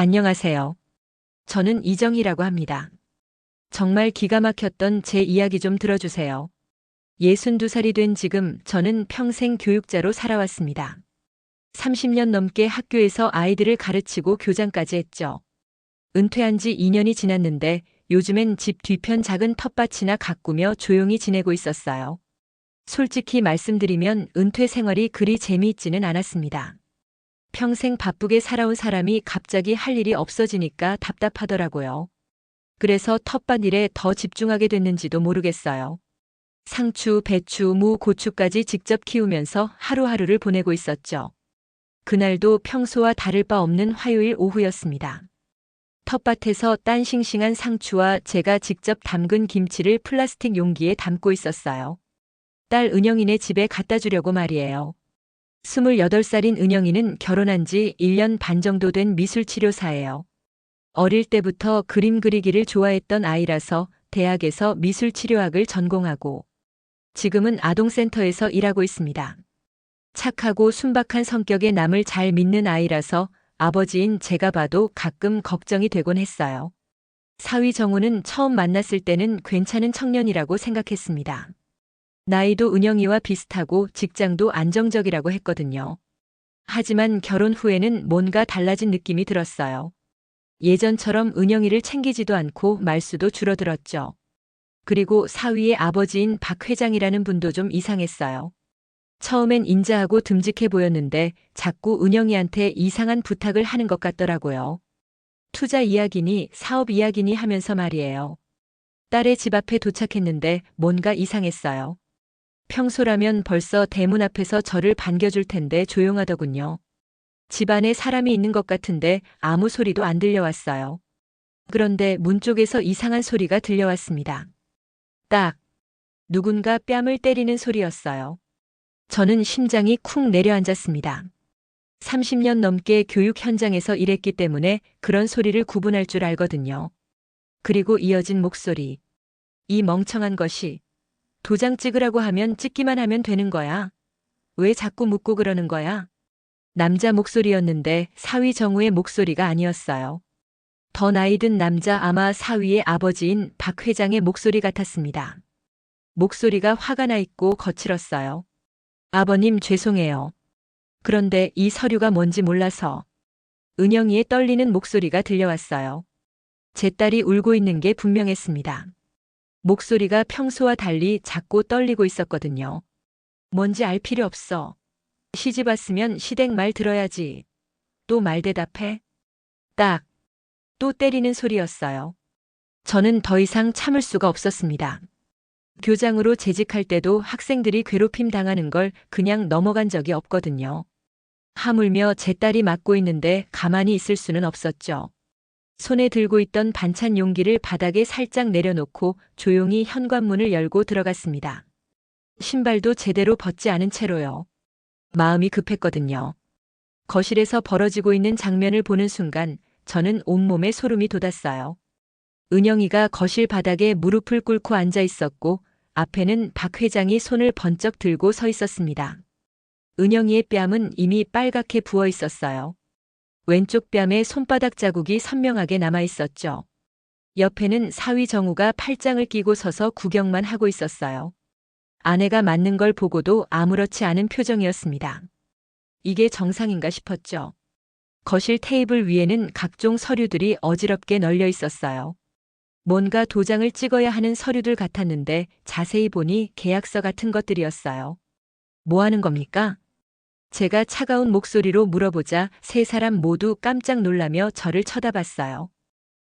안녕하세요. 저는 이정희라고 합니다. 정말 기가 막혔던 제 이야기 좀 들어주세요. 62살이 된 지금 저는 평생 교육자로 살아왔습니다. 30년 넘게 학교에서 아이들을 가르치고 교장까지 했죠. 은퇴한 지 2년이 지났는데 요즘엔 집 뒤편 작은 텃밭이나 가꾸며 조용히 지내고 있었어요. 솔직히 말씀드리면 은퇴 생활이 그리 재미있지는 않았습니다. 평생 바쁘게 살아온 사람이 갑자기 할 일이 없어지니까 답답하더라고요. 그래서 텃밭 일에 더 집중하게 됐는지도 모르겠어요. 상추, 배추, 무, 고추까지 직접 키우면서 하루하루를 보내고 있었죠. 그날도 평소와 다를 바 없는 화요일 오후였습니다. 텃밭에서 딴 싱싱한 상추와 제가 직접 담근 김치를 플라스틱 용기에 담고 있었어요. 딸 은영이네 집에 갖다 주려고 말이에요. 28살인 은영이는 결혼한 지 1년 반 정도 된 미술치료사예요. 어릴 때부터 그림 그리기를 좋아했던 아이라서 대학에서 미술치료학을 전공하고 지금은 아동센터에서 일하고 있습니다. 착하고 순박한 성격의 남을 잘 믿는 아이라서 아버지인 제가 봐도 가끔 걱정이 되곤 했어요. 사위 정우는 처음 만났을 때는 괜찮은 청년이라고 생각했습니다. 나이도 은영이와 비슷하고 직장도 안정적이라고 했거든요. 하지만 결혼 후에는 뭔가 달라진 느낌이 들었어요. 예전처럼 은영이를 챙기지도 않고 말수도 줄어들었죠. 그리고 사위의 아버지인 박 회장이라는 분도 좀 이상했어요. 처음엔 인자하고 듬직해 보였는데 자꾸 은영이한테 이상한 부탁을 하는 것 같더라고요. 투자 이야기니 사업 이야기니 하면서 말이에요. 딸의 집 앞에 도착했는데 뭔가 이상했어요. 평소라면 벌써 대문 앞에서 저를 반겨줄 텐데 조용하더군요. 집 안에 사람이 있는 것 같은데 아무 소리도 안 들려왔어요. 그런데 문 쪽에서 이상한 소리가 들려왔습니다. 딱! 누군가 뺨을 때리는 소리였어요. 저는 심장이 쿵 내려앉았습니다. 30년 넘게 교육 현장에서 일했기 때문에 그런 소리를 구분할 줄 알거든요. 그리고 이어진 목소리. 이 멍청한 것이 도장 찍으라고 하면 찍기만 하면 되는 거야. 왜 자꾸 묻고 그러는 거야? 남자 목소리였는데 사위 정우의 목소리가 아니었어요. 더 나이 든 남자 아마 사위의 아버지인 박 회장의 목소리 같았습니다. 목소리가 화가 나 있고 거칠었어요. 아버님 죄송해요. 그런데 이 서류가 뭔지 몰라서. 은영이의 떨리는 목소리가 들려왔어요. 제 딸이 울고 있는 게 분명했습니다. 목소리가 평소와 달리 작고 떨리고 있었거든요. 뭔지 알 필요 없어. 시집 왔으면 시댁 말 들어야지. 또 말 대답해? 딱. 또 때리는 소리였어요. 저는 더 이상 참을 수가 없었습니다. 교장으로 재직할 때도 학생들이 괴롭힘 당하는 걸 그냥 넘어간 적이 없거든요. 하물며 제 딸이 맡고 있는데 가만히 있을 수는 없었죠. 손에 들고 있던 반찬 용기를 바닥에 살짝 내려놓고 조용히 현관문을 열고 들어갔습니다. 신발도 제대로 벗지 않은 채로요. 마음이 급했거든요. 거실에서 벌어지고 있는 장면을 보는 순간 저는 온몸에 소름이 돋았어요. 은영이가 거실 바닥에 무릎을 꿇고 앉아 있었고 앞에는 박 회장이 손을 번쩍 들고 서 있었습니다. 은영이의 뺨은 이미 빨갛게 부어 있었어요. 왼쪽 뺨에 손바닥 자국이 선명하게 남아 있었죠. 옆에는 사위 정우가 팔짱을 끼고 서서 구경만 하고 있었어요. 아내가 맞는 걸 보고도 아무렇지 않은 표정이었습니다. 이게 정상인가 싶었죠. 거실 테이블 위에는 각종 서류들이 어지럽게 널려 있었어요. 뭔가 도장을 찍어야 하는 서류들 같았는데 자세히 보니 계약서 같은 것들이었어요. 뭐 하는 겁니까? 제가 차가운 목소리로 물어보자 세 사람 모두 깜짝 놀라며 저를 쳐다봤어요.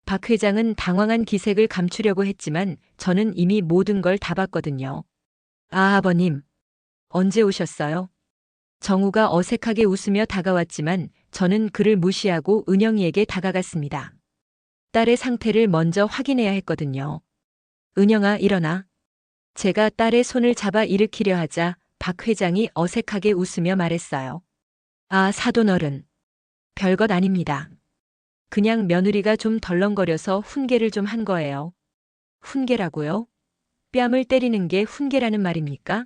박 회장은 당황한 기색을 감추려고 했지만 저는 이미 모든 걸 다 봤거든요. 아, 아버님. 언제 오셨어요? 정우가 어색하게 웃으며 다가왔지만 저는 그를 무시하고 은영이에게 다가갔습니다. 딸의 상태를 먼저 확인해야 했거든요. 은영아, 일어나. 제가 딸의 손을 잡아 일으키려 하자 박 회장이 어색하게 웃으며 말했어요. 아, 사돈어른. 별것 아닙니다. 그냥 며느리가 좀 덜렁거려서 훈계를 좀 한 거예요. 훈계라고요? 뺨을 때리는 게 훈계라는 말입니까?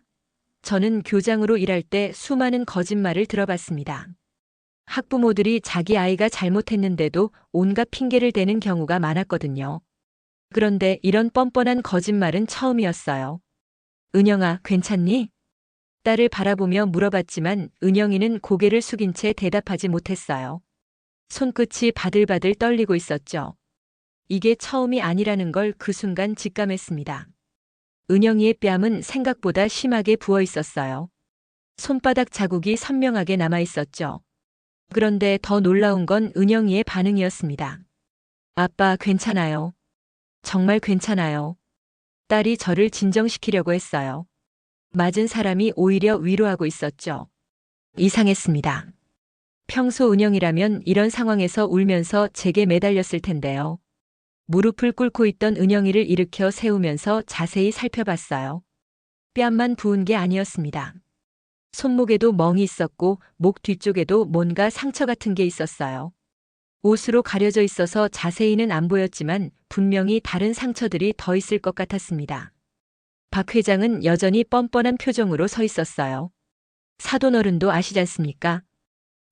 저는 교장으로 일할 때 수많은 거짓말을 들어봤습니다. 학부모들이 자기 아이가 잘못했는데도 온갖 핑계를 대는 경우가 많았거든요. 그런데 이런 뻔뻔한 거짓말은 처음이었어요. 은영아, 괜찮니? 딸을 바라보며 물어봤지만 은영이는 고개를 숙인 채 대답하지 못했어요. 손끝이 바들바들 떨리고 있었죠. 이게 처음이 아니라는 걸 그 순간 직감했습니다. 은영이의 뺨은 생각보다 심하게 부어 있었어요. 손바닥 자국이 선명하게 남아 있었죠. 그런데 더 놀라운 건 은영이의 반응이었습니다. 아빠, 괜찮아요. 정말 괜찮아요. 딸이 저를 진정시키려고 했어요. 맞은 사람이 오히려 위로하고 있었죠. 이상했습니다. 평소 은영이라면 이런 상황에서 울면서 제게 매달렸을 텐데요. 무릎을 꿇고 있던 은영이를 일으켜 세우면서 자세히 살펴봤어요. 뺨만 부은 게 아니었습니다. 손목에도 멍이 있었고 목 뒤쪽에도 뭔가 상처 같은 게 있었어요. 옷으로 가려져 있어서 자세히는 안 보였지만 분명히 다른 상처들이 더 있을 것 같았습니다. 박 회장은 여전히 뻔뻔한 표정으로 서 있었어요. 사돈 어른도 아시지 않습니까?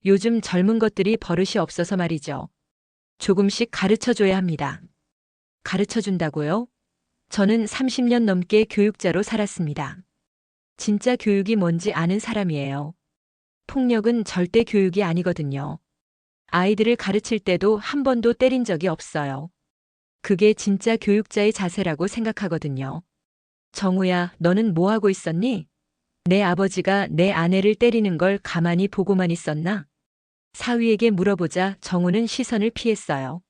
요즘 젊은 것들이 버릇이 없어서 말이죠. 조금씩 가르쳐줘야 합니다. 가르쳐준다고요? 저는 30년 넘게 교육자로 살았습니다. 진짜 교육이 뭔지 아는 사람이에요. 폭력은 절대 교육이 아니거든요. 아이들을 가르칠 때도 한 번도 때린 적이 없어요. 그게 진짜 교육자의 자세라고 생각하거든요. 정우야, 너는 뭐 하고 있었니? 내 아버지가 내 아내를 때리는 걸 가만히 보고만 있었나? 사위에게 물어보자 정우는 시선을 피했어요.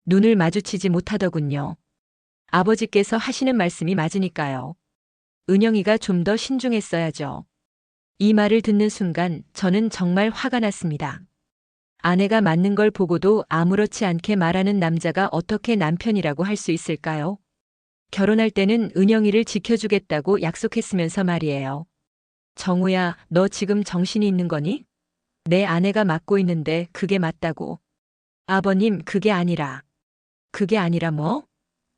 눈을 마주치지 못하더군요. 아버지께서 하시는 말씀이 맞으니까요. 은영이가 좀 더 신중했어야죠. 이 말을 듣는 순간 저는 정말 화가 났습니다. 아내가 맞는 걸 보고도 아무렇지 않게 말하는 남자가 어떻게 남편이라고 할 수 있을까요? 결혼할 때는 은영이를 지켜주겠다고 약속했으면서 말이에요. 정우야, 너 지금 정신이 있는 거니? 내 아내가 맡고 있는데 그게 맞다고. 아버님, 그게 아니라. 그게 아니라 뭐?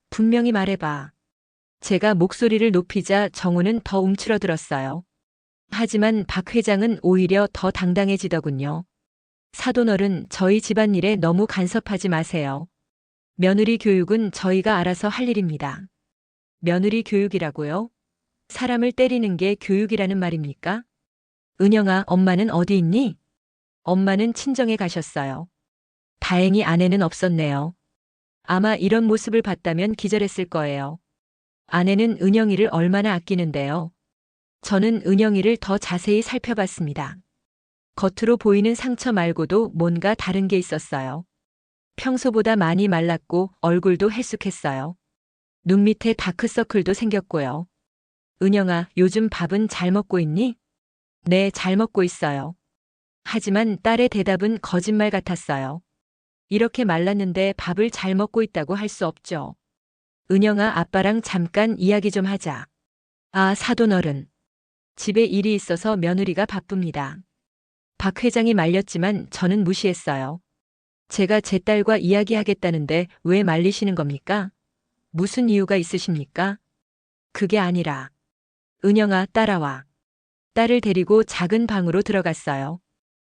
분명히 말해봐. 제가 목소리를 높이자 정우는 더 움츠러들었어요. 하지만 박 회장은 오히려 더 당당해지더군요. 사돈어른, 저희 집안일에 너무 간섭하지 마세요. 며느리 교육은 저희가 알아서 할 일입니다. 며느리 교육이라고요? 사람을 때리는 게 교육이라는 말입니까? 은영아, 엄마는 어디 있니? 엄마는 친정에 가셨어요. 다행히 아내는 없었네요. 아마 이런 모습을 봤다면 기절했을 거예요. 아내는 은영이를 얼마나 아끼는데요. 저는 은영이를 더 자세히 살펴봤습니다. 겉으로 보이는 상처 말고도 뭔가 다른 게 있었어요. 평소보다 많이 말랐고 얼굴도 헬쑥했어요. 눈 밑에 다크서클도 생겼고요. 은영아, 요즘 밥은 잘 먹고 있니? 네, 잘 먹고 있어요. 하지만 딸의 대답은 거짓말 같았어요. 이렇게 말랐는데 밥을 잘 먹고 있다고 할 수 없죠. 은영아, 아빠랑 잠깐 이야기 좀 하자. 아, 사돈어른. 집에 일이 있어서 며느리가 바쁩니다. 박 회장이 말렸지만 저는 무시했어요. 제가 제 딸과 이야기하겠다는데 왜 말리시는 겁니까? 무슨 이유가 있으십니까? 그게 아니라. 은영아, 따라와. 딸을 데리고 작은 방으로 들어갔어요.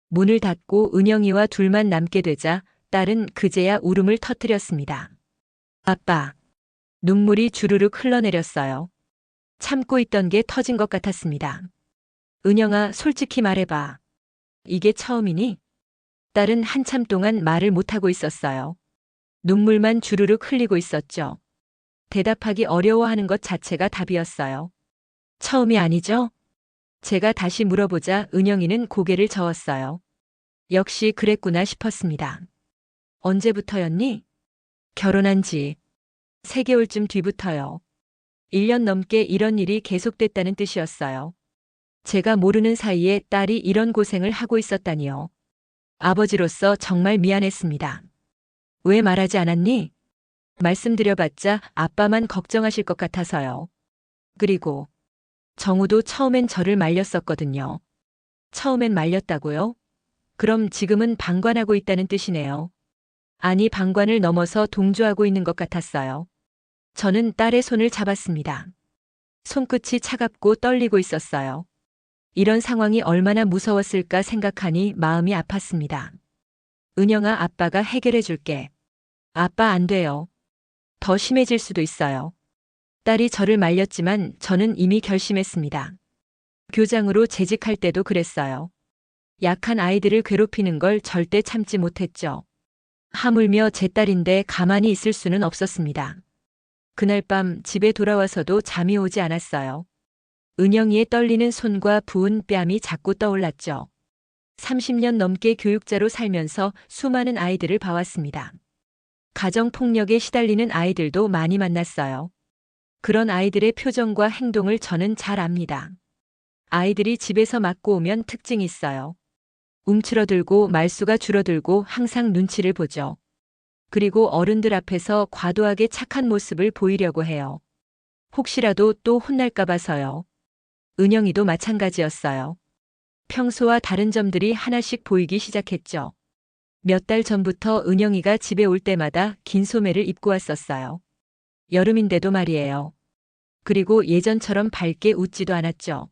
문을 닫고 은영이와 둘만 남게 되자 딸은 그제야 울음을 터뜨렸습니다. 아빠. 눈물이 주르륵 흘러내렸어요. 참고 있던 게 터진 것 같았습니다. 은영아, 솔직히 말해봐. 이게 처음이니? 딸은 한참 동안 말을 못하고 있었어요. 눈물만 주르륵 흘리고 있었죠. 대답하기 어려워하는 것 자체가 답이었어요. 처음이 아니죠? 제가 다시 물어보자 은영이는 고개를 저었어요. 역시 그랬구나 싶었습니다. 언제부터였니? 결혼한 지 3개월쯤 뒤부터요. 1년 넘게 이런 일이 계속됐다는 뜻이었어요. 제가 모르는 사이에 딸이 이런 고생을 하고 있었다니요. 아버지로서 정말 미안했습니다. 왜 말하지 않았니? 말씀드려봤자 아빠만 걱정하실 것 같아서요. 그리고 정우도 처음엔 저를 말렸었거든요. 처음엔 말렸다고요? 그럼 지금은 방관하고 있다는 뜻이네요. 아니, 방관을 넘어서 동조하고 있는 것 같았어요. 저는 딸의 손을 잡았습니다. 손끝이 차갑고 떨리고 있었어요. 이런 상황이 얼마나 무서웠을까 생각하니 마음이 아팠습니다. 은영아, 아빠가 해결해 줄게. 아빠, 안 돼요. 더 심해질 수도 있어요. 딸이 저를 말렸지만 저는 이미 결심했습니다. 교장으로 재직할 때도 그랬어요. 약한 아이들을 괴롭히는 걸 절대 참지 못했죠. 하물며 제 딸인데 가만히 있을 수는 없었습니다. 그날 밤 집에 돌아와서도 잠이 오지 않았어요. 은영이의 떨리는 손과 부은 뺨이 자꾸 떠올랐죠. 30년 넘게 교육자로 살면서 수많은 아이들을 봐왔습니다. 가정폭력에 시달리는 아이들도 많이 만났어요. 그런 아이들의 표정과 행동을 저는 잘 압니다. 아이들이 집에서 맞고 오면 특징이 있어요. 움츠러들고 말수가 줄어들고 항상 눈치를 보죠. 그리고 어른들 앞에서 과도하게 착한 모습을 보이려고 해요. 혹시라도 또 혼날까 봐서요. 은영이도 마찬가지였어요. 평소와 다른 점들이 하나씩 보이기 시작했죠. 몇 달 전부터 은영이가 집에 올 때마다 긴 소매를 입고 왔었어요. 여름인데도 말이에요. 그리고 예전처럼 밝게 웃지도 않았죠.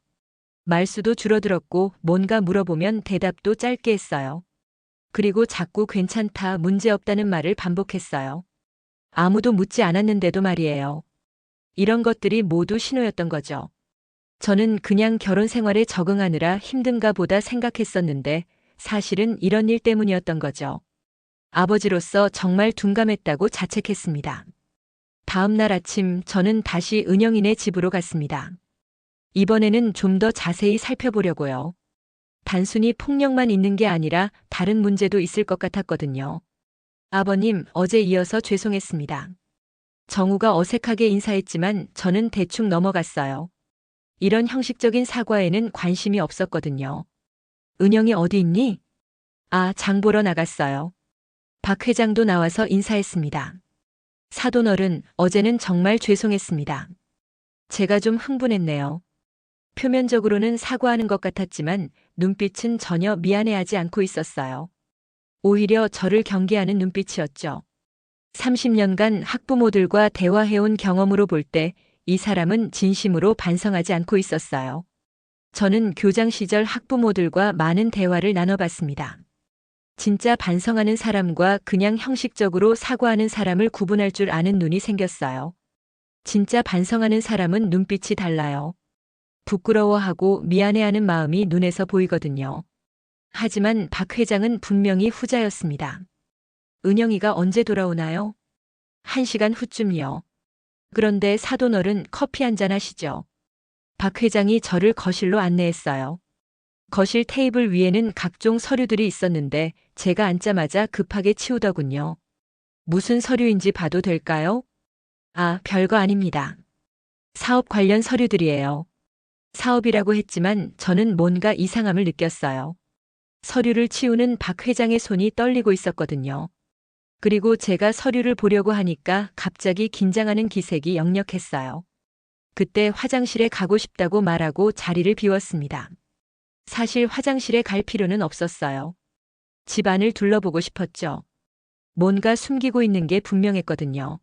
말수도 줄어들었고 뭔가 물어보면 대답도 짧게 했어요. 그리고 자꾸 괜찮다, 문제없다는 말을 반복했어요. 아무도 묻지 않았는데도 말이에요. 이런 것들이 모두 신호였던 거죠. 저는 그냥 결혼 생활에 적응하느라 힘든가 보다 생각했었는데 사실은 이런 일 때문이었던 거죠. 아버지로서 정말 둔감했다고 자책했습니다. 다음 날 아침 저는 다시 은영이네 집으로 갔습니다. 이번에는 좀 더 자세히 살펴보려고요. 단순히 폭력만 있는 게 아니라 다른 문제도 있을 것 같았거든요. 아버님, 어제 이어서 죄송했습니다. 정우가 어색하게 인사했지만 저는 대충 넘어갔어요. 이런 형식적인 사과에는 관심이 없었거든요. 은영이 어디 있니? 아, 장 보러 나갔어요. 박 회장도 나와서 인사했습니다. 사돈어른, 어제는 정말 죄송했습니다. 제가 좀 흥분했네요. 표면적으로는 사과하는 것 같았지만 눈빛은 전혀 미안해하지 않고 있었어요. 오히려 저를 경계하는 눈빛이었죠. 30년간 학부모들과 대화해온 경험으로 볼 때 이 사람은 진심으로 반성하지 않고 있었어요. 저는 교장 시절 학부모들과 많은 대화를 나눠봤습니다. 진짜 반성하는 사람과 그냥 형식적으로 사과하는 사람을 구분할 줄 아는 눈이 생겼어요. 진짜 반성하는 사람은 눈빛이 달라요. 부끄러워하고 미안해하는 마음이 눈에서 보이거든요. 하지만 박 회장은 분명히 후자였습니다. 은영이가 언제 돌아오나요? 1시간 후쯤이요. 그런데 사돈어른, 커피 한잔 하시죠. 박 회장이 저를 거실로 안내했어요. 거실 테이블 위에는 각종 서류들이 있었는데 제가 앉자마자 급하게 치우더군요. 무슨 서류인지 봐도 될까요? 아, 별거 아닙니다. 사업 관련 서류들이에요. 사업이라고 했지만 저는 뭔가 이상함을 느꼈어요. 서류를 치우는 박 회장의 손이 떨리고 있었거든요. 그리고 제가 서류를 보려고 하니까 갑자기 긴장하는 기색이 역력했어요. 그때 화장실에 가고 싶다고 말하고 자리를 비웠습니다. 사실 화장실에 갈 필요는 없었어요. 집 안을 둘러보고 싶었죠. 뭔가 숨기고 있는 게 분명했거든요.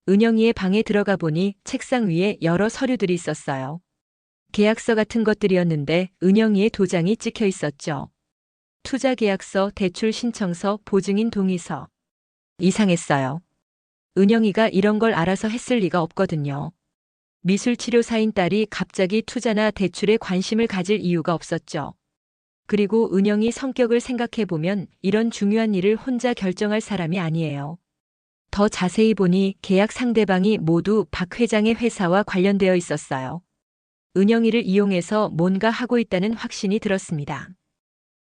은영이의 방에 들어가 보니 책상 위에 여러 서류들이 있었어요. 계약서 같은 것들이었는데 은영이의 도장이 찍혀 있었죠. 투자계약서, 대출 신청서, 보증인 동의서. 이상했어요. 은영이가 이런 걸 알아서 했을 리가 없거든요. 미술치료사인 딸이 갑자기 투자나 대출에 관심을 가질 이유가 없었죠. 그리고 은영이 성격을 생각해보면 이런 중요한 일을 혼자 결정할 사람이 아니에요. 더 자세히 보니 계약 상대방이 모두 박 회장의 회사와 관련되어 있었어요. 은영이를 이용해서 뭔가 하고 있다는 확신이 들었습니다.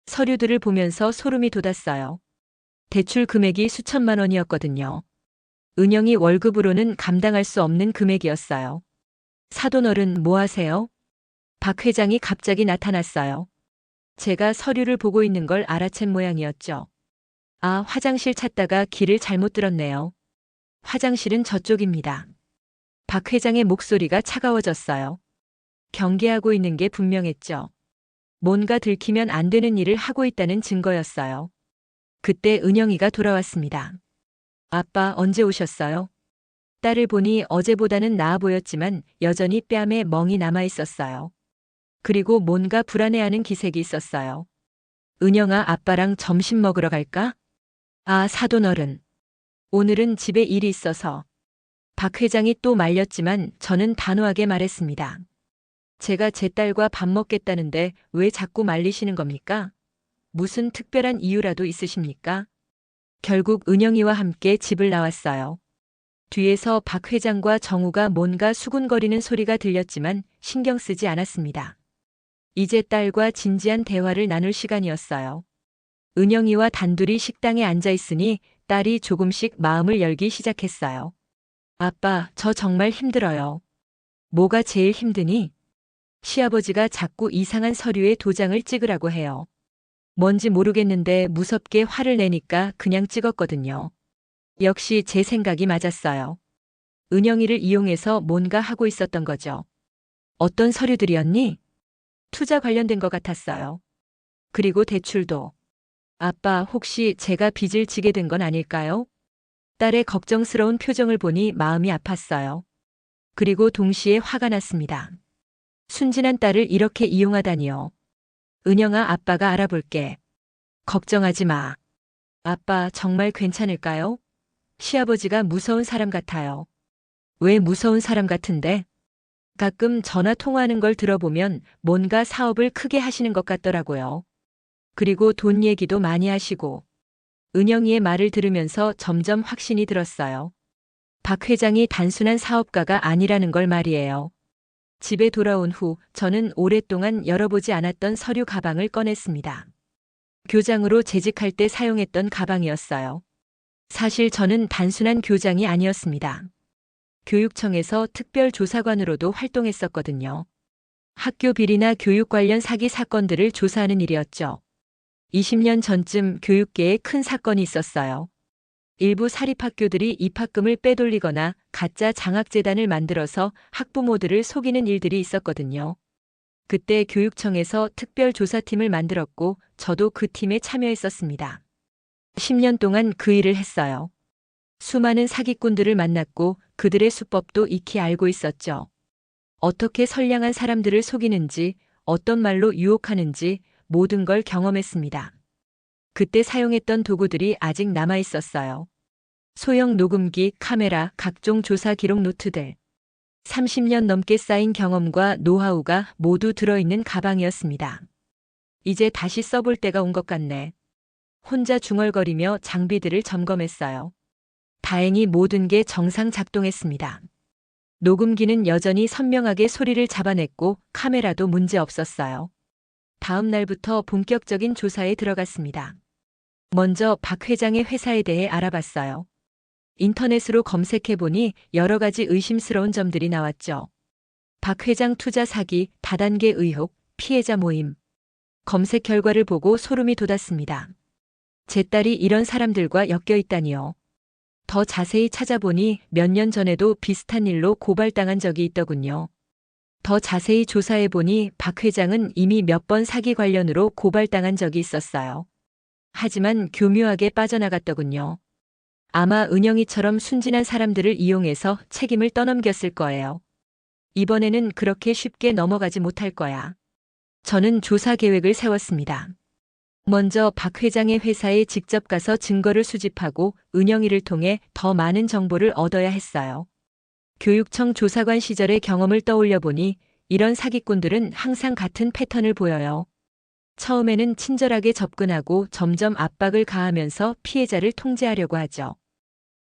서류들을 보면서 소름이 돋았어요. 대출 금액이 수천만 원이었거든요. 은영이 월급으로는 감당할 수 없는 금액이었어요. 사돈어른, 뭐 하세요? 박 회장이 갑자기 나타났어요. 제가 서류를 보고 있는 걸 알아챈 모양이었죠. 아, 화장실 찾다가 길을 잘못 들었네요. 화장실은 저쪽입니다. 박 회장의 목소리가 차가워졌어요. 경계하고 있는 게 분명했죠. 뭔가 들키면 안 되는 일을 하고 있다는 증거였어요. 그때 은영이가 돌아왔습니다. 아빠, 언제 오셨어요? 딸을 보니 어제보다는 나아 보였지만 여전히 뺨에 멍이 남아 있었어요. 그리고 뭔가 불안해하는 기색이 있었어요. 은영아, 아빠랑 점심 먹으러 갈까? 아, 사돈어른. 오늘은 집에 일이 있어서. 박 회장이 또 말렸지만 저는 단호하게 말했습니다. 제가 제 딸과 밥 먹겠다는데 왜 자꾸 말리시는 겁니까? 무슨 특별한 이유라도 있으십니까? 결국 은영이와 함께 집을 나왔어요. 뒤에서 박 회장과 정우가 뭔가 수군거리는 소리가 들렸지만 신경 쓰지 않았습니다. 이제 딸과 진지한 대화를 나눌 시간이었어요. 은영이와 단둘이 식당에 앉아 있으니 딸이 조금씩 마음을 열기 시작했어요. 아빠, 저 정말 힘들어요. 뭐가 제일 힘드니? 시아버지가 자꾸 이상한 서류에 도장을 찍으라고 해요. 뭔지 모르겠는데 무섭게 화를 내니까 그냥 찍었거든요. 역시 제 생각이 맞았어요. 은영이를 이용해서 뭔가 하고 있었던 거죠. 어떤 서류들이었니? 투자 관련된 것 같았어요. 그리고 대출도. 아빠, 혹시 제가 빚을 지게 된 건 아닐까요? 딸의 걱정스러운 표정을 보니 마음이 아팠어요. 그리고 동시에 화가 났습니다. 순진한 딸을 이렇게 이용하다니요. 은영아, 아빠가 알아볼게. 걱정하지 마. 아빠, 정말 괜찮을까요? 시아버지가 무서운 사람 같아요. 왜 무서운 사람 같은데? 가끔 전화 통화하는 걸 들어보면 뭔가 사업을 크게 하시는 것 같더라고요. 그리고 돈 얘기도 많이 하시고. 은영이의 말을 들으면서 점점 확신이 들었어요. 박 회장이 단순한 사업가가 아니라는 걸 말이에요. 집에 돌아온 후 저는 오랫동안 열어보지 않았던 서류 가방을 꺼냈습니다. 교장으로 재직할 때 사용했던 가방이었어요. 사실 저는 단순한 교장이 아니었습니다. 교육청에서 특별조사관으로도 활동했었거든요. 학교 비리나 교육 관련 사기 사건들을 조사하는 일이었죠. 20년 전쯤 교육계에 큰 사건이 있었어요. 일부 사립학교들이 입학금을 빼돌리거나 가짜 장학재단을 만들어서 학부모들을 속이는 일들이 있었거든요. 그때 교육청에서 특별조사팀을 만들었고 저도 그 팀에 참여했었습니다. 10년 동안 그 일을 했어요. 수많은 사기꾼들을 만났고 그들의 수법도 익히 알고 있었죠. 어떻게 선량한 사람들을 속이는지, 어떤 말로 유혹하는지 모든 걸 경험했습니다. 그때 사용했던 도구들이 아직 남아 있었어요. 소형 녹음기, 카메라, 각종 조사 기록 노트들. 30년 넘게 쌓인 경험과 노하우가 모두 들어있는 가방이었습니다. 이제 다시 써볼 때가 온 것 같네. 혼자 중얼거리며 장비들을 점검했어요. 다행히 모든 게 정상 작동했습니다. 녹음기는 여전히 선명하게 소리를 잡아냈고 카메라도 문제 없었어요. 다음 날부터 본격적인 조사에 들어갔습니다. 먼저 박 회장의 회사에 대해 알아봤어요. 인터넷으로 검색해보니 여러 가지 의심스러운 점들이 나왔죠. 박 회장 투자 사기, 다단계 의혹, 피해자 모임. 검색 결과를 보고 소름이 돋았습니다. 제 딸이 이런 사람들과 엮여 있다니요. 더 자세히 찾아보니 몇 년 전에도 비슷한 일로 고발당한 적이 있더군요. 더 자세히 조사해보니 박 회장은 이미 몇 번 사기 관련으로 고발당한 적이 있었어요. 하지만 교묘하게 빠져나갔더군요. 아마 은영이처럼 순진한 사람들을 이용해서 책임을 떠넘겼을 거예요. 이번에는 그렇게 쉽게 넘어가지 못할 거야. 저는 조사 계획을 세웠습니다. 먼저 박 회장의 회사에 직접 가서 증거를 수집하고 은영이를 통해 더 많은 정보를 얻어야 했어요. 교육청 조사관 시절의 경험을 떠올려 보니 이런 사기꾼들은 항상 같은 패턴을 보여요. 처음에는 친절하게 접근하고 점점 압박을 가하면서 피해자를 통제하려고 하죠.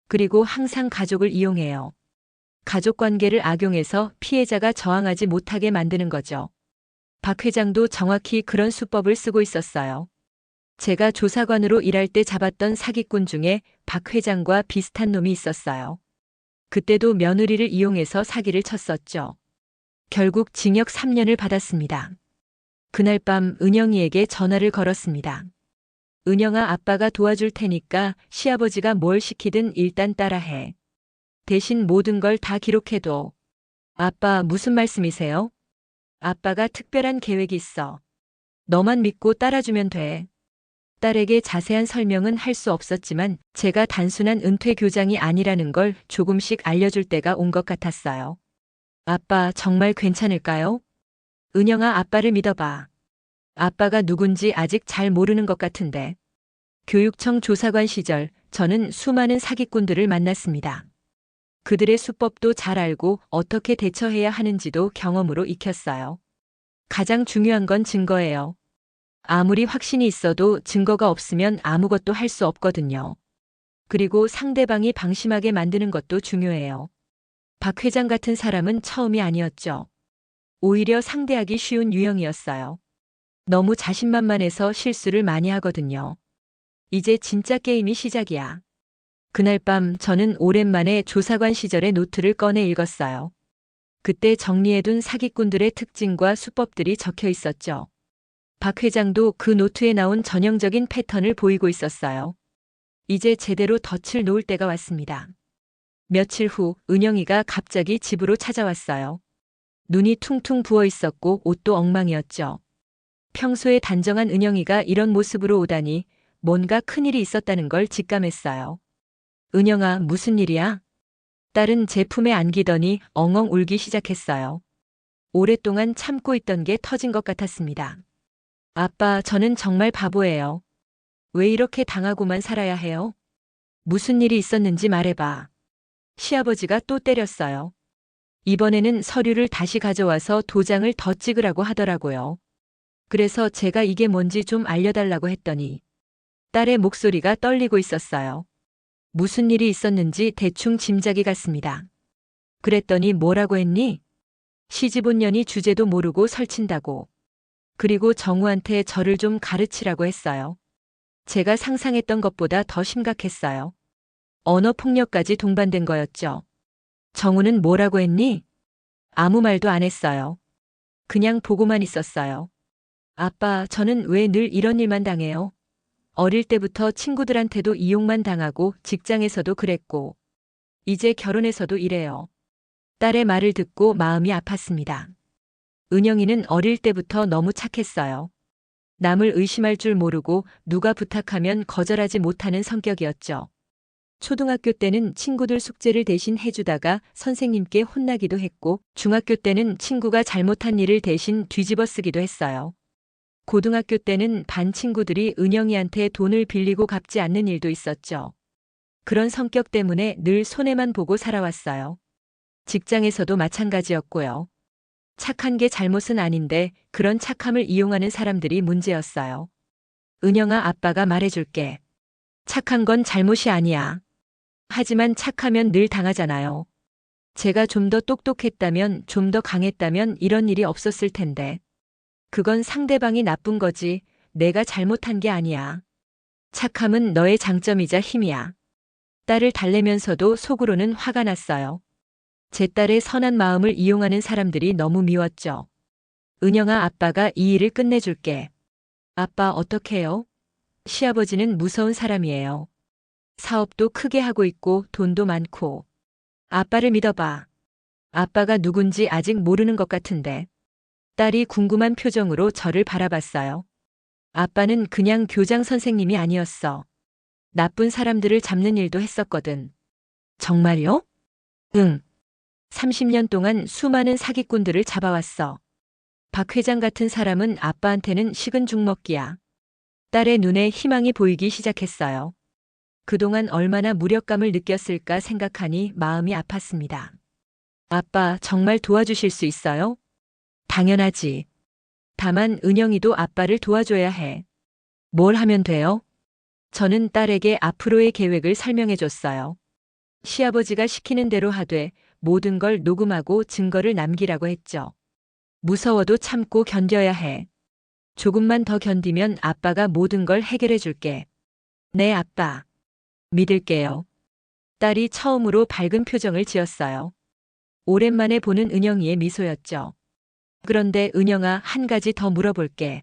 그리고 항상 가족을 이용해요. 가족 관계를 악용해서 피해자가 저항하지 못하게 만드는 거죠. 박 회장도 정확히 그런 수법을 쓰고 있었어요. 제가 조사관으로 일할 때 잡았던 사기꾼 중에 박 회장과 비슷한 놈이 있었어요. 그때도 며느리를 이용해서 사기를 쳤었죠. 결국 징역 3년을 받았습니다. 그날 밤 은영이에게 전화를 걸었습니다. 은영아, 아빠가 도와줄 테니까 시아버지가 뭘 시키든 일단 따라해. 대신 모든 걸 다 기록해둬. 아빠, 무슨 말씀이세요? 아빠가 특별한 계획이 있어. 너만 믿고 따라주면 돼. 딸에게 자세한 설명은 할 수 없었지만 제가 단순한 은퇴 교장이 아니라는 걸 조금씩 알려줄 때가 온 것 같았어요. 아빠, 정말 괜찮을까요? 은영아, 아빠를 믿어봐. 아빠가 누군지 아직 잘 모르는 것 같은데. 교육청 조사관 시절 저는 수많은 사기꾼들을 만났습니다. 그들의 수법도 잘 알고 어떻게 대처해야 하는지도 경험으로 익혔어요. 가장 중요한 건 증거예요. 아무리 확신이 있어도 증거가 없으면 아무것도 할 수 없거든요. 그리고 상대방이 방심하게 만드는 것도 중요해요. 박 회장 같은 사람은 처음이 아니었죠. 오히려 상대하기 쉬운 유형이었어요. 너무 자신만만해서 실수를 많이 하거든요. 이제 진짜 게임이 시작이야. 그날 밤 저는 오랜만에 조사관 시절의 노트를 꺼내 읽었어요. 그때 정리해둔 사기꾼들의 특징과 수법들이 적혀 있었죠. 박 회장도 그 노트에 나온 전형적인 패턴을 보이고 있었어요. 이제 제대로 덫을 놓을 때가 왔습니다. 며칠 후 은영이가 갑자기 집으로 찾아왔어요. 눈이 퉁퉁 부어 있었고 옷도 엉망이었죠. 평소에 단정한 은영이가 이런 모습으로 오다니 뭔가 큰일이 있었다는 걸 직감했어요. 은영아, 무슨 일이야? 딸은 제 품에 안기더니 엉엉 울기 시작했어요. 오랫동안 참고 있던 게 터진 것 같았습니다. 아빠, 저는 정말 바보예요. 왜 이렇게 당하고만 살아야 해요? 무슨 일이 있었는지 말해봐. 시아버지가 또 때렸어요. 이번에는 서류를 다시 가져와서 도장을 더 찍으라고 하더라고요. 그래서 제가 이게 뭔지 좀 알려달라고 했더니 딸의 목소리가 떨리고 있었어요. 무슨 일이 있었는지 대충 짐작이 갔습니다. 그랬더니 뭐라고 했니? 시집 온 년이 주제도 모르고 설친다고. 그리고 정우한테 저를 좀 가르치라고 했어요. 제가 상상했던 것보다 더 심각했어요. 언어폭력까지 동반된 거였죠. 정우는 뭐라고 했니? 아무 말도 안 했어요. 그냥 보고만 있었어요. 아빠, 저는 왜 늘 이런 일만 당해요? 어릴 때부터 친구들한테도 이용만 당하고 직장에서도 그랬고 이제 결혼해서도 이래요. 딸의 말을 듣고 마음이 아팠습니다. 은영이는 어릴 때부터 너무 착했어요. 남을 의심할 줄 모르고 누가 부탁하면 거절하지 못하는 성격이었죠. 초등학교 때는 친구들 숙제를 대신 해주다가 선생님께 혼나기도 했고 중학교 때는 친구가 잘못한 일을 대신 뒤집어 쓰기도 했어요. 고등학교 때는 반 친구들이 은영이한테 돈을 빌리고 갚지 않는 일도 있었죠. 그런 성격 때문에 늘 손해만 보고 살아왔어요. 직장에서도 마찬가지였고요. 착한 게 잘못은 아닌데 그런 착함을 이용하는 사람들이 문제였어요. 은영아, 아빠가 말해줄게. 착한 건 잘못이 아니야. 하지만 착하면 늘 당하잖아요. 제가 좀 더 똑똑했다면, 좀 더 강했다면 이런 일이 없었을 텐데. 그건 상대방이 나쁜 거지 내가 잘못한 게 아니야. 착함은 너의 장점이자 힘이야. 딸을 달래면서도 속으로는 화가 났어요. 제 딸의 선한 마음을 이용하는 사람들이 너무 미웠죠. 은영아, 아빠가 이 일을 끝내줄게. 아빠, 어떡해요? 시아버지는 무서운 사람이에요. 사업도 크게 하고 있고 돈도 많고. 아빠를 믿어봐. 아빠가 누군지 아직 모르는 것 같은데. 딸이 궁금한 표정으로 저를 바라봤어요. 아빠는 그냥 교장 선생님이 아니었어. 나쁜 사람들을 잡는 일도 했었거든. 정말요? 응. 30년 동안 수많은 사기꾼들을 잡아왔어. 박 회장 같은 사람은 아빠한테는 식은 죽 먹기야. 딸의 눈에 희망이 보이기 시작했어요. 그동안 얼마나 무력감을 느꼈을까 생각하니 마음이 아팠습니다. 아빠, 정말 도와주실 수 있어요? 당연하지. 다만 은영이도 아빠를 도와줘야 해. 뭘 하면 돼요? 저는 딸에게 앞으로의 계획을 설명해 줬어요. 시아버지가 시키는 대로 하되 모든 걸 녹음하고 증거를 남기라고 했죠. 무서워도 참고 견뎌야 해. 조금만 더 견디면 아빠가 모든 걸 해결해 줄게. 네, 아빠. 믿을게요. 딸이 처음으로 밝은 표정을 지었어요. 오랜만에 보는 은영이의 미소였죠. 그런데 은영아, 한 가지 더 물어볼게.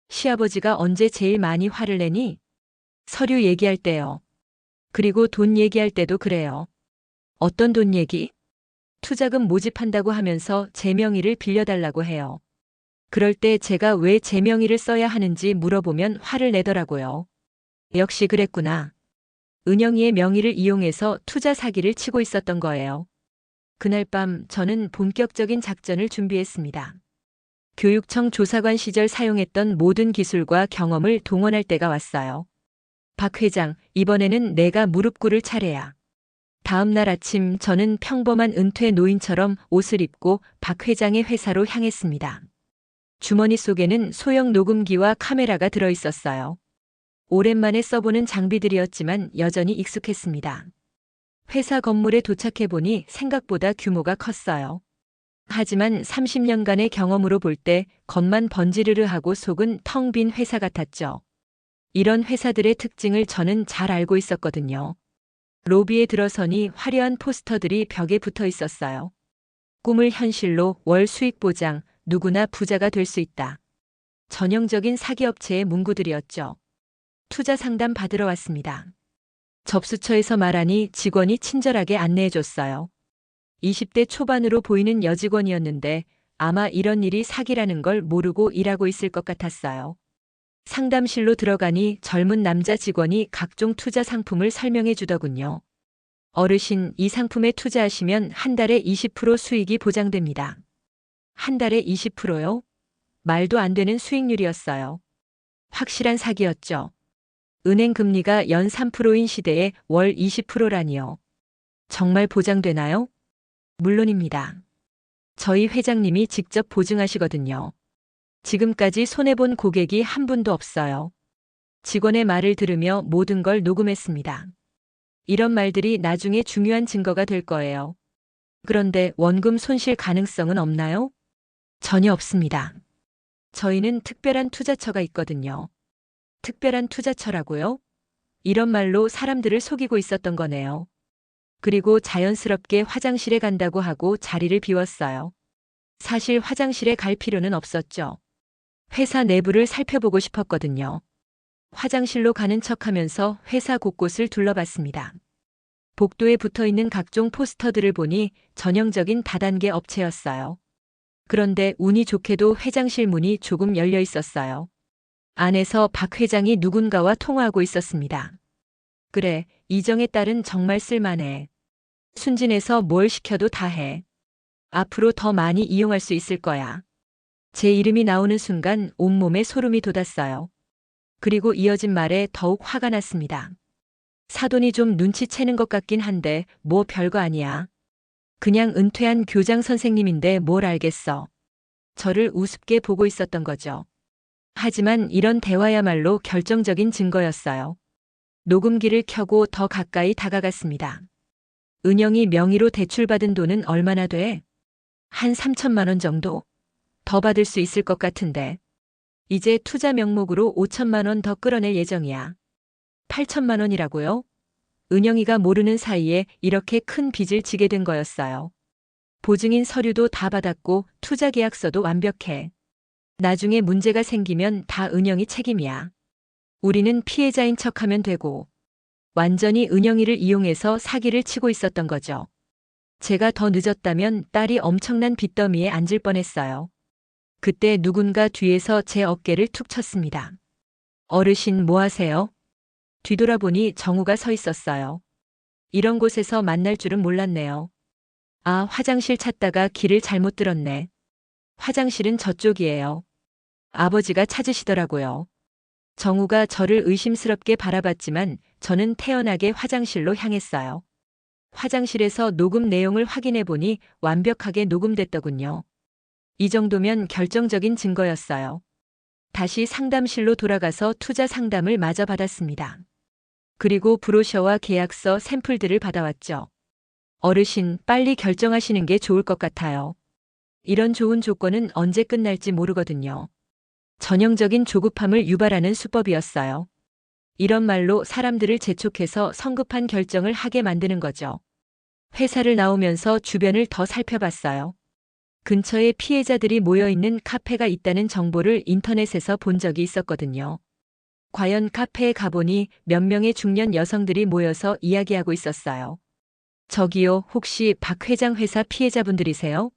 시아버지가 언제 제일 많이 화를 내니? 서류 얘기할 때요. 그리고 돈 얘기할 때도 그래요. 어떤 돈 얘기? 투자금 모집한다고 하면서 제 명의를 빌려달라고 해요. 그럴 때 제가 왜 제 명의를 써야 하는지 물어보면 화를 내더라고요. 역시 그랬구나. 은영이의 명의를 이용해서 투자 사기를 치고 있었던 거예요. 그날 밤 저는 본격적인 작전을 준비했습니다. 교육청 조사관 시절 사용했던 모든 기술과 경험을 동원할 때가 왔어요. 박 회장, 이번에는 내가 무릎 꿇을 차례야. 다음 날 아침 저는 평범한 은퇴 노인처럼 옷을 입고 박 회장의 회사로 향했습니다. 주머니 속에는 소형 녹음기와 카메라가 들어 있었어요. 오랜만에 써보는 장비들이었지만 여전히 익숙했습니다. 회사 건물에 도착해 보니 생각보다 규모가 컸어요. 하지만 30년간의 경험으로 볼 때 겉만 번지르르하고 속은 텅 빈 회사 같았죠. 이런 회사들의 특징을 저는 잘 알고 있었거든요. 로비에 들어서니 화려한 포스터들이 벽에 붙어 있었어요. 꿈을 현실로, 월 수익 보장, 누구나 부자가 될 수 있다. 전형적인 사기업체의 문구들이었죠. 투자 상담 받으러 왔습니다. 접수처에서 말하니 직원이 친절하게 안내해줬어요. 20대 초반으로 보이는 여직원이었는데 아마 이런 일이 사기라는 걸 모르고 일하고 있을 것 같았어요. 상담실로 들어가니 젊은 남자 직원이 각종 투자 상품을 설명해 주더군요. 어르신, 이 상품에 투자하시면 한 달에 20% 수익이 보장됩니다. 한 달에 20%요? 말도 안 되는 수익률이었어요. 확실한 사기였죠. 은행 금리가 연 3%인 시대에 월 20%라니요. 정말 보장되나요? 물론입니다. 저희 회장님이 직접 보증하시거든요. 지금까지 손해본 고객이 한 분도 없어요. 직원의 말을 들으며 모든 걸 녹음했습니다. 이런 말들이 나중에 중요한 증거가 될 거예요. 그런데 원금 손실 가능성은 없나요? 전혀 없습니다. 저희는 특별한 투자처가 있거든요. 특별한 투자처라고요? 이런 말로 사람들을 속이고 있었던 거네요. 그리고 자연스럽게 화장실에 간다고 하고 자리를 비웠어요. 사실 화장실에 갈 필요는 없었죠. 회사 내부를 살펴보고 싶었거든요. 화장실로 가는 척하면서 회사 곳곳을 둘러봤습니다. 복도에 붙어있는 각종 포스터들을 보니 전형적인 다단계 업체였어요. 그런데 운이 좋게도 회장실 문이 조금 열려 있었어요. 안에서 박 회장이 누군가와 통화하고 있었습니다. 그래, 이정의 딸은 정말 쓸만해. 순진해서 뭘 시켜도 다 해. 앞으로 더 많이 이용할 수 있을 거야. 제 이름이 나오는 순간 온몸에 소름이 돋았어요. 그리고 이어진 말에 더욱 화가 났습니다. 사돈이 좀 눈치채는 것 같긴 한데 뭐 별거 아니야. 그냥 은퇴한 교장 선생님인데 뭘 알겠어. 저를 우습게 보고 있었던 거죠. 하지만 이런 대화야말로 결정적인 증거였어요. 녹음기를 켜고 더 가까이 다가갔습니다. 은영이 명의로 대출받은 돈은 얼마나 돼? 한 3천만 원 정도? 더 받을 수 있을 것 같은데. 이제 투자 명목으로 5천만 원 더 끌어낼 예정이야. 8천만 원이라고요? 은영이가 모르는 사이에 이렇게 큰 빚을 지게 된 거였어요. 보증인 서류도 다 받았고 투자 계약서도 완벽해. 나중에 문제가 생기면 다 은영이 책임이야. 우리는 피해자인 척하면 되고. 완전히 은영이를 이용해서 사기를 치고 있었던 거죠. 제가 더 늦었다면 딸이 엄청난 빚더미에 앉을 뻔했어요. 그때 누군가 뒤에서 제 어깨를 툭 쳤습니다. 어르신 뭐 하세요? 뒤돌아보니 정우가 서 있었어요. 이런 곳에서 만날 줄은 몰랐네요. 아, 화장실 찾다가 길을 잘못 들었네. 화장실은 저쪽이에요. 아버지가 찾으시더라고요. 정우가 저를 의심스럽게 바라봤지만 저는 태연하게 화장실로 향했어요. 화장실에서 녹음 내용을 확인해 보니 완벽하게 녹음됐더군요. 이 정도면 결정적인 증거였어요. 다시 상담실로 돌아가서 투자 상담을 마저 받았습니다. 그리고 브로셔와 계약서 샘플들을 받아왔죠. 어르신, 빨리 결정하시는 게 좋을 것 같아요. 이런 좋은 조건은 언제 끝날지 모르거든요. 전형적인 조급함을 유발하는 수법이었어요. 이런 말로 사람들을 재촉해서 성급한 결정을 하게 만드는 거죠. 회사를 나오면서 주변을 더 살펴봤어요. 근처에 피해자들이 모여있는 카페가 있다는 정보를 인터넷에서 본 적이 있었거든요. 과연 카페에 가보니 몇 명의 중년 여성들이 모여서 이야기하고 있었어요. 저기요, 혹시 박 회장 회사 피해자분들이세요?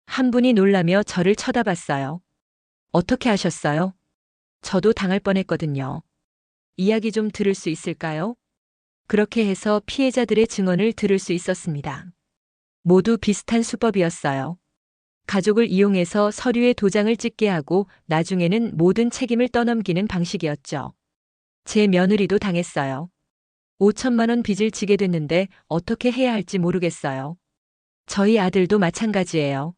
한 분이 놀라며 저를 쳐다봤어요. 어떻게 하셨어요? 저도 당할 뻔했거든요. 이야기 좀 들을 수 있을까요? 그렇게 해서 피해자들의 증언을 들을 수 있었습니다. 모두 비슷한 수법이었어요. 가족을 이용해서 서류에 도장을 찍게 하고 나중에는 모든 책임을 떠넘기는 방식이었죠. 제 며느리도 당했어요. 5천만 원 빚을 지게 됐는데 어떻게 해야 할지 모르겠어요. 저희 아들도 마찬가지예요.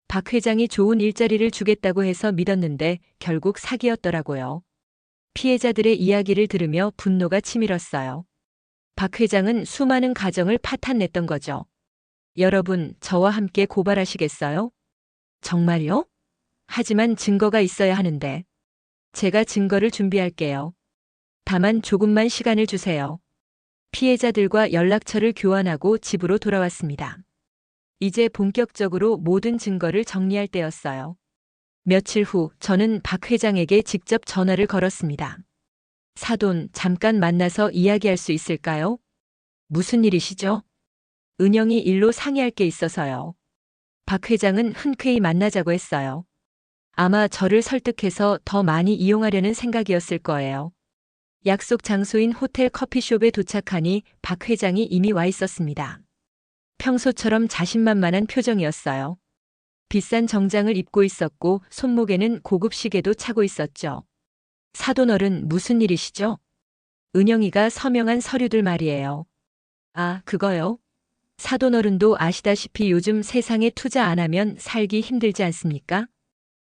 박 회장이 좋은 일자리를 주겠다고 해서 믿었는데 결국 사기였더라고요. 피해자들의 이야기를 들으며 분노가 치밀었어요. 박 회장은 수많은 가정을 파탄냈던 거죠. 여러분, 저와 함께 고발하시겠어요? 정말요? 하지만 증거가 있어야 하는데. 제가 증거를 준비할게요. 다만 조금만 시간을 주세요. 피해자들과 연락처를 교환하고 집으로 돌아왔습니다. 이제 본격적으로 모든 증거를 정리할 때였어요. 며칠 후 저는 박 회장에게 직접 전화를 걸었습니다. 사돈, 잠깐 만나서 이야기할 수 있을까요? 무슨 일이시죠? 은영이 일로 상의할 게 있어서요. 박 회장은 흔쾌히 만나자고 했어요. 아마 저를 설득해서 더 많이 이용하려는 생각이었을 거예요. 약속 장소인 호텔 커피숍에 도착하니 박 회장이 이미 와 있었습니다. 평소처럼 자신만만한 표정이었어요. 비싼 정장을 입고 있었고 손목에는 고급 시계도 차고 있었죠. 사돈어른, 무슨 일이시죠? 은영이가 서명한 서류들 말이에요. 아, 그거요? 사돈어른도 아시다시피 요즘 세상에 투자 안 하면 살기 힘들지 않습니까?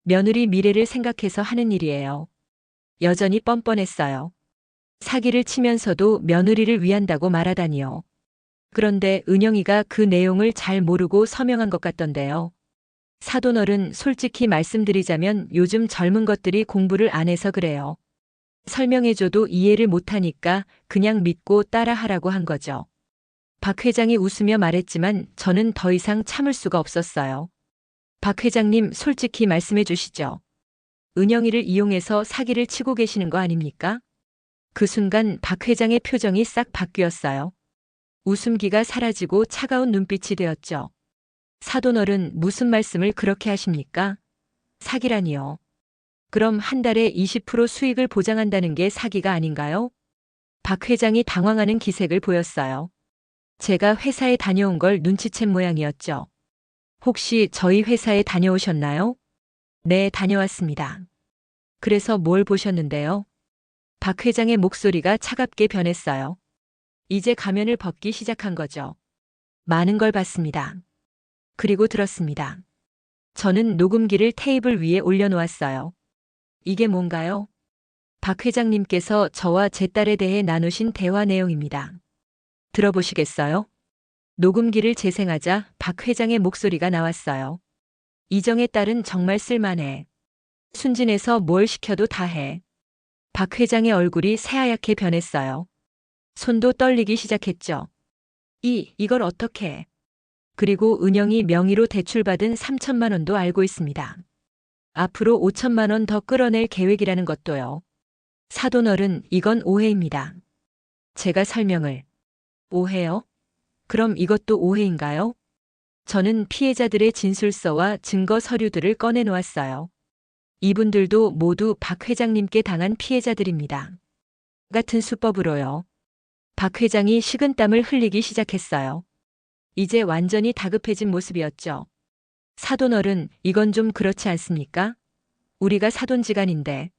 며느리 미래를 생각해서 하는 일이에요. 여전히 뻔뻔했어요. 사기를 치면서도 며느리를 위한다고 말하다니요. 그런데 은영이가 그 내용을 잘 모르고 서명한 것 같던데요. 사돈어른, 솔직히 말씀드리자면 요즘 젊은 것들이 공부를 안 해서 그래요. 설명해줘도 이해를 못하니까 그냥 믿고 따라하라고 한 거죠. 박 회장이 웃으며 말했지만 저는 더 이상 참을 수가 없었어요. 박 회장님, 솔직히 말씀해 주시죠. 은영이를 이용해서 사기를 치고 계시는 거 아닙니까? 그 순간 박 회장의 표정이 싹 바뀌었어요. 웃음기가 사라지고 차가운 눈빛이 되었죠. 사돈어른, 무슨 말씀을 그렇게 하십니까? 사기라니요. 그럼 한 달에 20% 수익을 보장한다는 게 사기가 아닌가요? 박 회장이 당황하는 기색을 보였어요. 제가 회사에 다녀온 걸 눈치챈 모양이었죠. 혹시 저희 회사에 다녀오셨나요? 네, 다녀왔습니다. 그래서 뭘 보셨는데요? 박 회장의 목소리가 차갑게 변했어요. 이제 가면을 벗기 시작한 거죠. 많은 걸 봤습니다. 그리고 들었습니다. 저는 녹음기를 테이블 위에 올려놓았어요. 이게 뭔가요? 박 회장님께서 저와 제 딸에 대해 나누신 대화 내용입니다. 들어보시겠어요? 녹음기를 재생하자 박 회장의 목소리가 나왔어요. 이정의 딸은 정말 쓸만해. 순진해서 뭘 시켜도 다 해. 박 회장의 얼굴이 새하얗게 변했어요. 손도 떨리기 시작했죠. 이걸 어떻게 해? 그리고 은영이 명의로 대출받은 3천만 원도 알고 있습니다. 앞으로 5천만 원 더 끌어낼 계획이라는 것도요. 사돈어른, 이건 오해입니다. 제가 설명을. 오해요? 그럼 이것도 오해인가요? 저는 피해자들의 진술서와 증거 서류들을 꺼내놓았어요. 이분들도 모두 박 회장님께 당한 피해자들입니다. 같은 수법으로요. 박 회장이 식은땀을 흘리기 시작했어요. 이제 완전히 다급해진 모습이었죠. 사돈어른, 이건 좀 그렇지 않습니까? 우리가 사돈지간인데.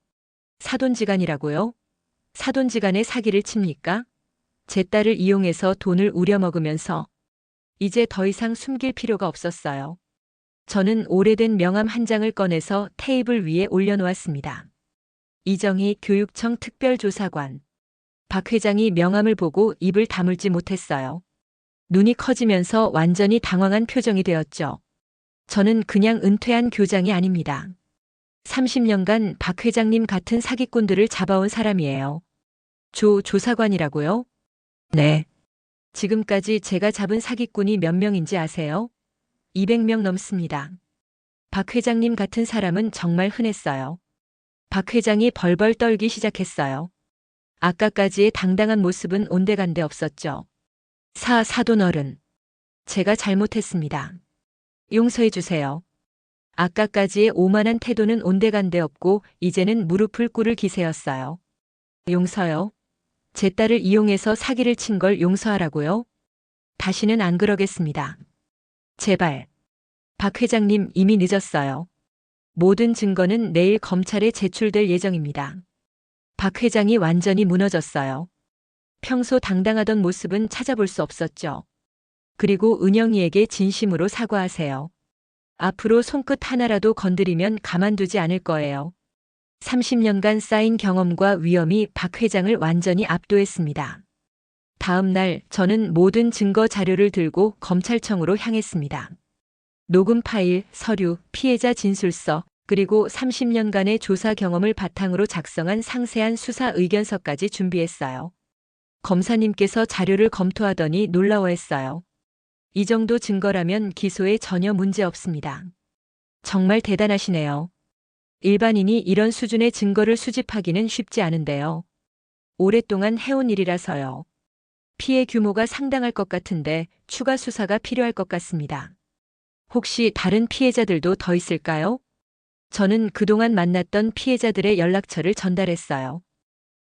사돈지간이라고요? 사돈지간에 사기를 칩니까? 제 딸을 이용해서 돈을 우려먹으면서 이제 더 이상 숨길 필요가 없었어요. 저는 오래된 명함 한 장을 꺼내서 테이블 위에 올려놓았습니다. 이정희 교육청 특별조사관. 박 회장이 명함을 보고 입을 다물지 못했어요. 눈이 커지면서 완전히 당황한 표정이 되었죠. 저는 그냥 은퇴한 교장이 아닙니다. 30년간 박 회장님 같은 사기꾼들을 잡아온 사람이에요. 조사관이라고요? 네. 지금까지 제가 잡은 사기꾼이 몇 명인지 아세요? 200명 넘습니다. 박 회장님 같은 사람은 정말 흔했어요. 박 회장이 벌벌 떨기 시작했어요. 아까까지의 당당한 모습은 온데간데 없었죠. 사돈어른. 제가 잘못했습니다. 용서해 주세요. 아까까지의 오만한 태도는 온데간데 없고 이제는 무릎을 꿇을 기세였어요. 용서요? 제 딸을 이용해서 사기를 친 걸 용서하라고요? 다시는 안 그러겠습니다. 제발. 박 회장님, 이미 늦었어요. 모든 증거는 내일 검찰에 제출될 예정입니다. 박 회장이 완전히 무너졌어요. 평소 당당하던 모습은 찾아볼 수 없었죠. 그리고 은영이에게 진심으로 사과하세요. 앞으로 손끝 하나라도 건드리면 가만두지 않을 거예요. 30년간 쌓인 경험과 위험이 박 회장을 완전히 압도했습니다. 다음 날 저는 모든 증거 자료를 들고 검찰청으로 향했습니다. 녹음 파일, 서류, 피해자 진술서, 그리고 30년간의 조사 경험을 바탕으로 작성한 상세한 수사 의견서까지 준비했어요. 검사님께서 자료를 검토하더니 놀라워했어요. 이 정도 증거라면 기소에 전혀 문제 없습니다. 정말 대단하시네요. 일반인이 이런 수준의 증거를 수집하기는 쉽지 않은데요. 오랫동안 해온 일이라서요. 피해 규모가 상당할 것 같은데 추가 수사가 필요할 것 같습니다. 혹시 다른 피해자들도 더 있을까요? 저는 그동안 만났던 피해자들의 연락처를 전달했어요.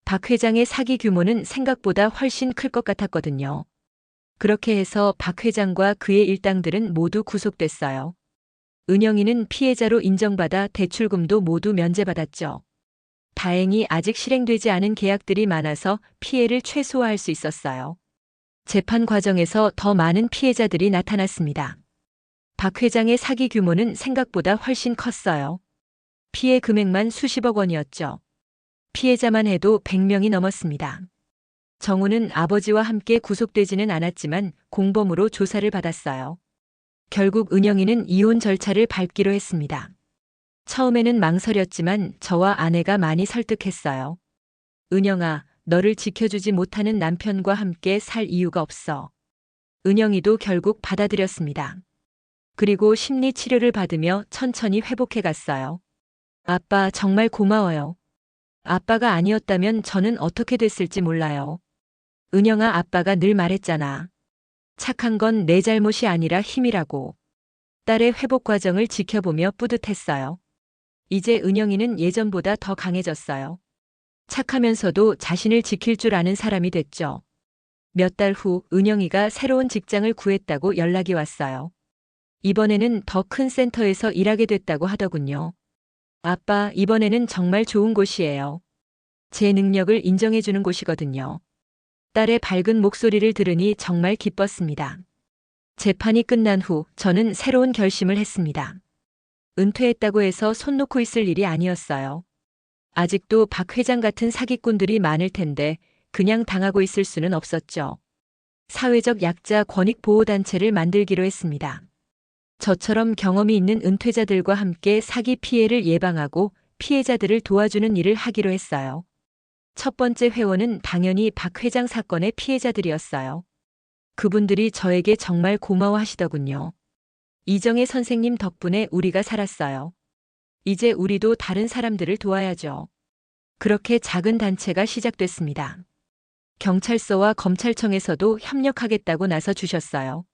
박 회장의 사기 규모는 생각보다 훨씬 클 것 같았거든요. 그렇게 해서 박 회장과 그의 일당들은 모두 구속됐어요. 은영이는 피해자로 인정받아 대출금도 모두 면제받았죠. 다행히 아직 실행되지 않은 계약들이 많아서 피해를 최소화할 수 있었어요. 재판 과정에서 더 많은 피해자들이 나타났습니다. 박 회장의 사기 규모는 생각보다 훨씬 컸어요. 피해 금액만 수십억 원이었죠. 피해자만 해도 100명이 넘었습니다. 정우는 아버지와 함께 구속되지는 않았지만 공범으로 조사를 받았어요. 결국 은영이는 이혼 절차를 밟기로 했습니다. 처음에는 망설였지만 저와 아내가 많이 설득했어요. 은영아, 너를 지켜주지 못하는 남편과 함께 살 이유가 없어. 은영이도 결국 받아들였습니다. 그리고 심리 치료를 받으며 천천히 회복해 갔어요. 아빠, 정말 고마워요. 아빠가 아니었다면 저는 어떻게 됐을지 몰라요. 은영아, 아빠가 늘 말했잖아. 착한 건 내 잘못이 아니라 힘이라고. 딸의 회복 과정을 지켜보며 뿌듯했어요. 이제 은영이는 예전보다 더 강해졌어요. 착하면서도 자신을 지킬 줄 아는 사람이 됐죠. 몇 달 후 은영이가 새로운 직장을 구했다고 연락이 왔어요. 이번에는 더 큰 센터에서 일하게 됐다고 하더군요. 아빠, 이번에는 정말 좋은 곳이에요. 제 능력을 인정해주는 곳이거든요. 딸의 밝은 목소리를 들으니 정말 기뻤습니다. 재판이 끝난 후 저는 새로운 결심을 했습니다. 은퇴했다고 해서 손 놓고 있을 일이 아니었어요. 아직도 박 회장 같은 사기꾼들이 많을 텐데 그냥 당하고 있을 수는 없었죠. 사회적 약자 권익보호단체를 만들기로 했습니다. 저처럼 경험이 있는 은퇴자들과 함께 사기 피해를 예방하고 피해자들을 도와주는 일을 하기로 했어요. 첫 번째 회원은 당연히 박 회장 사건의 피해자들이었어요. 그분들이 저에게 정말 고마워하시더군요. 이정혜 선생님 덕분에 우리가 살았어요. 이제 우리도 다른 사람들을 도와야죠. 그렇게 작은 단체가 시작됐습니다. 경찰서와 검찰청에서도 협력하겠다고 나서 주셨어요.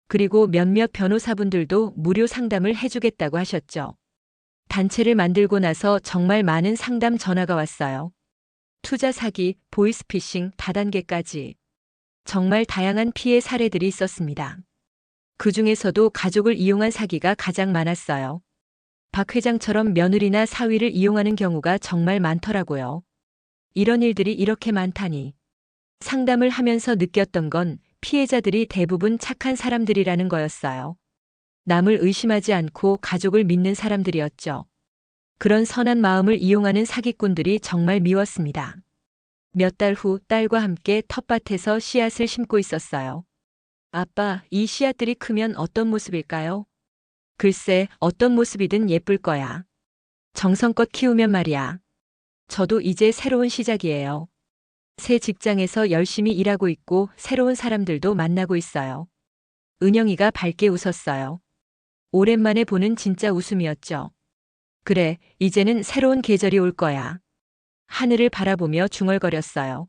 그리고 몇몇 변호사분들도 무료 상담을 해주겠다고 하셨죠. 단체를 만들고 나서 정말 많은 상담 전화가 왔어요. 투자 사기, 보이스피싱, 다단계까지. 정말 다양한 피해 사례들이 있었습니다. 그 중에서도 가족을 이용한 사기가 가장 많았어요. 박 회장처럼 며느리나 사위를 이용하는 경우가 정말 많더라고요. 이런 일들이 이렇게 많다니. 상담을 하면서 느꼈던 건 피해자들이 대부분 착한 사람들이라는 거였어요. 남을 의심하지 않고 가족을 믿는 사람들이었죠. 그런 선한 마음을 이용하는 사기꾼들이 정말 미웠습니다. 몇 달 후 딸과 함께 텃밭에서 씨앗을 심고 있었어요. 아빠, 이 씨앗들이 크면 어떤 모습일까요? 글쎄, 어떤 모습이든 예쁠 거야. 정성껏 키우면 말이야. 저도 이제 새로운 시작이에요. 새 직장에서 열심히 일하고 있고 새로운 사람들도 만나고 있어요. 은영이가 밝게 웃었어요. 오랜만에 보는 진짜 웃음이었죠. 그래, 이제는 새로운 계절이 올 거야. 하늘을 바라보며 중얼거렸어요.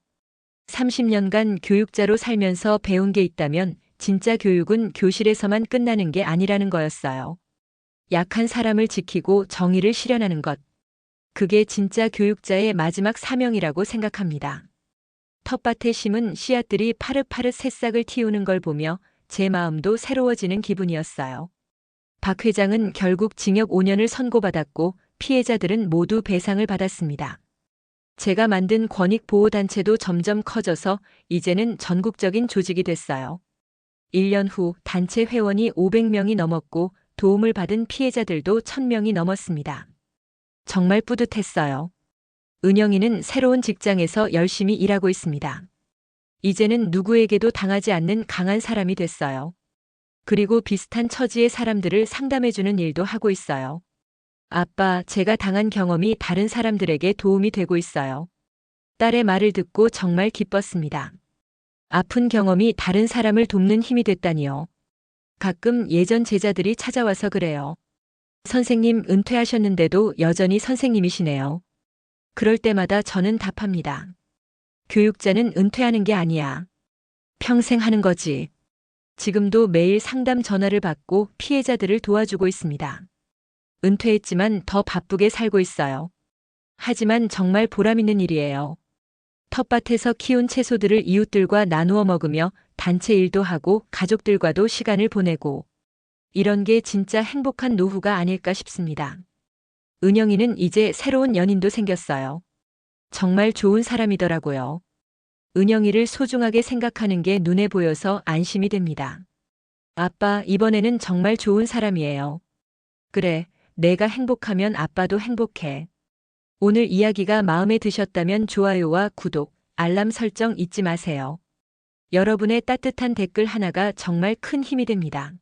30년간 교육자로 살면서 배운 게 있다면 진짜 교육은 교실에서만 끝나는 게 아니라는 거였어요. 약한 사람을 지키고 정의를 실현하는 것. 그게 진짜 교육자의 마지막 사명이라고 생각합니다. 텃밭에 심은 씨앗들이 파릇파릇 새싹을 틔우는 걸 보며 제 마음도 새로워지는 기분이었어요. 박 회장은 결국 징역 5년을 선고받았고 피해자들은 모두 배상을 받았습니다. 제가 만든 권익보호단체도 점점 커져서 이제는 전국적인 조직이 됐어요. 1년 후 단체 회원이 500명이 넘었고 도움을 받은 피해자들도 1000명이 넘었습니다. 정말 뿌듯했어요. 은영이는 새로운 직장에서 열심히 일하고 있습니다. 이제는 누구에게도 당하지 않는 강한 사람이 됐어요. 그리고 비슷한 처지의 사람들을 상담해주는 일도 하고 있어요. 아빠, 제가 당한 경험이 다른 사람들에게 도움이 되고 있어요. 딸의 말을 듣고 정말 기뻤습니다. 아픈 경험이 다른 사람을 돕는 힘이 됐다니요. 가끔 예전 제자들이 찾아와서 그래요. 선생님 은퇴하셨는데도 여전히 선생님이시네요. 그럴 때마다 저는 답합니다. 교육자는 은퇴하는 게 아니야. 평생 하는 거지. 지금도 매일 상담 전화를 받고 피해자들을 도와주고 있습니다. 은퇴했지만 더 바쁘게 살고 있어요. 하지만 정말 보람있는 일이에요. 텃밭에서 키운 채소들을 이웃들과 나누어 먹으며 단체 일도 하고 가족들과도 시간을 보내고 이런 게 진짜 행복한 노후가 아닐까 싶습니다. 은영이는 이제 새로운 연인도 생겼어요. 정말 좋은 사람이더라고요. 은영이를 소중하게 생각하는 게 눈에 보여서 안심이 됩니다. 아빠, 이번에는 정말 좋은 사람이에요. 그래, 내가 행복하면 아빠도 행복해. 오늘 이야기가 마음에 드셨다면 좋아요와 구독, 알람 설정 잊지 마세요. 여러분의 따뜻한 댓글 하나가 정말 큰 힘이 됩니다.